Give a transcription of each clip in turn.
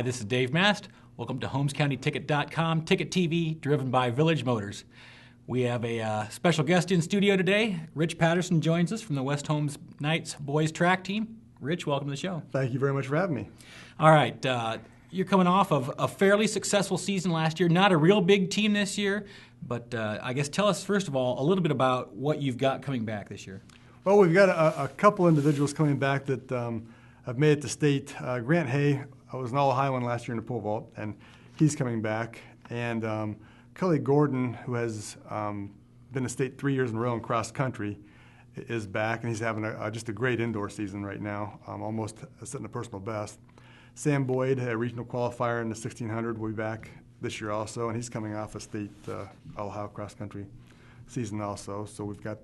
Hi, this is Dave Mast. Welcome to HolmesCountyTicket.com, Ticket TV, driven by Village Motors. We have a special guest in studio today. Rich Patterson joins us from the West Holmes Knights boys track team. Rich, welcome to the show. Thank you very much for having me. All right, you're coming off of a fairly successful season last year. Not a real big team this year, but I guess tell us, first of all, a little bit about what you've got coming back this year. Well, we've got a couple individuals coming back that have made it to state. Grant Hay was an All-Ohioan last year in the pole vault, and he's coming back. And Kelly Gordon, who has been to state 3 years in a row in cross country, is back, and he's having just a great indoor season right now, almost setting a personal best. Sam Boyd, a regional qualifier in the 1600, will be back this year also, and he's coming off a state All-Ohio cross country season also. So we've got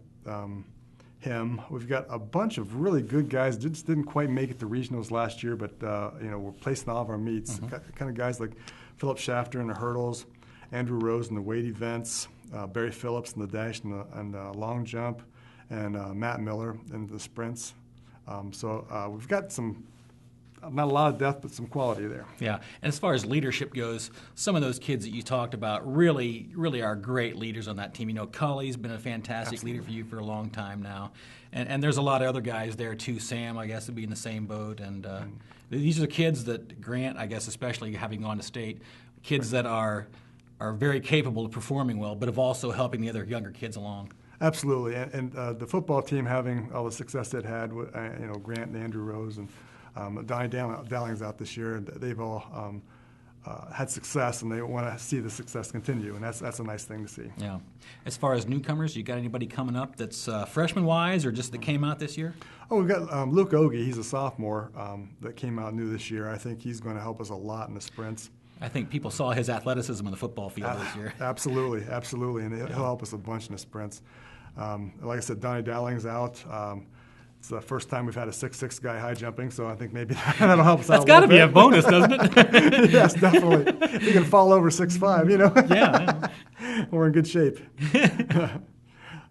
him. We've got a bunch of really good guys. Just didn't quite make it to regionals last year, but we're placing all of our meets. Kind of guys like Philip Shafter in the hurdles, Andrew Rose in the weight events, Barry Phillips in the dash and long jump, and Matt Miller in the sprints. So we've got some, not a lot of depth, but some quality there. Yeah, and as far as leadership goes, some of those kids that you talked about really are great leaders on that team. You know, Cully's been a fantastic leader for you for a long time now. And there's a lot of other guys there too. Sam, I guess, would be in the same boat. And these are the kids that Grant, I guess, especially having gone to state, kids that are very capable of performing well, but of also helping the other younger kids along. Absolutely, and the football team having all the success it had, Grant and Andrew Rose and Donnie Dowling's out this year, and they've all had success, and they want to see the success continue, and that's a nice thing to see. Yeah. As far as newcomers, you got anybody coming up that's freshman-wise or just that came out this year? Oh, we've got Luke Ogie. He's a sophomore that came out new this year. I think he's going to help us a lot in the sprints. I think people saw his athleticism on the football field this year. Absolutely, and he'll help us a bunch in the sprints. Like I said, Donnie Dowling's out. It's the first time we've had a 6'6" guy high jumping, so I think maybe that'll help us out. That's got to be a bonus, doesn't it? Yes, definitely. He can fall over 6'5", you know. Yeah. We're in good shape.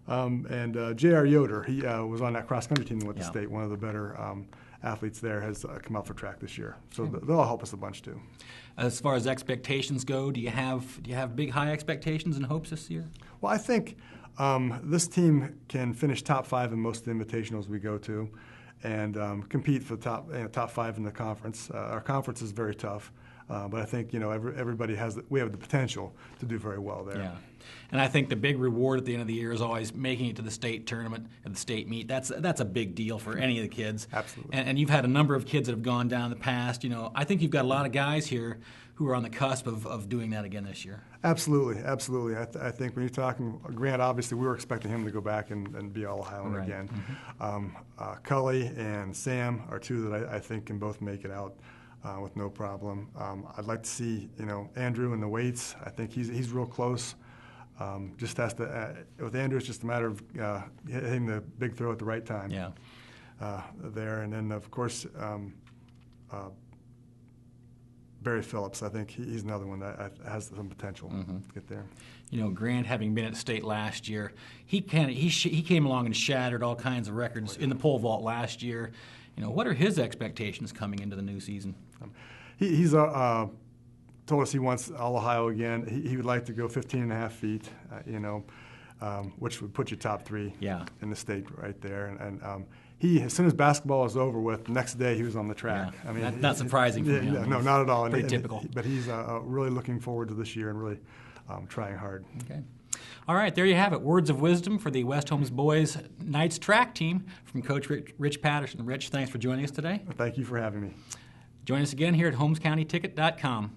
And J.R. Yoder, he was on that cross country team that went to state. One of the better athletes there has come out for track this year, so they'll help us a bunch too. As far as expectations go, do you have big high expectations and hopes this year? Well, I think this team can finish top 5 in most of the invitationals we go to, and compete for the top 5 in the conference. Our conference is very tough, but I think everybody we have the potential to do very well there. Yeah, and I think the big reward at the end of the year is always making it to the state tournament and the state meet. That's a big deal for any of the kids. Absolutely. And you've had a number of kids that have gone down in the past. I think you've got a lot of guys here who are on the cusp of doing that again this year. Absolutely. I think when you're talking Grant, obviously we were expecting him to go back and be All-Ohioan again. Mm-hmm. Cully and Sam are two that I think can both make it out with no problem. I'd like to see Andrew in the weights. I think he's real close. Just has to with Andrew, it's just a matter of hitting the big throw at the right time. Yeah. There, and then of course. Barry Phillips, I think he's another one that has some potential to get there. Grant, having been at state last year, he came along and shattered all kinds of records in the pole vault last year. What are his expectations coming into the new season? He's told us he wants All-Ohio again. He would like to go 15.5 feet, which would put you top 3 in the state right there. And as soon as basketball was over with, the next day he was on the track. Yeah. I mean, not surprising for him. No, not at all. Pretty typical. But he's really looking forward to this year and really trying hard. Okay. All right, there you have it. Words of wisdom for the West Holmes Boys Knights track team from Coach Rich Patterson. Rich, thanks for joining us today. Thank you for having me. Join us again here at HolmesCountyTicket.com.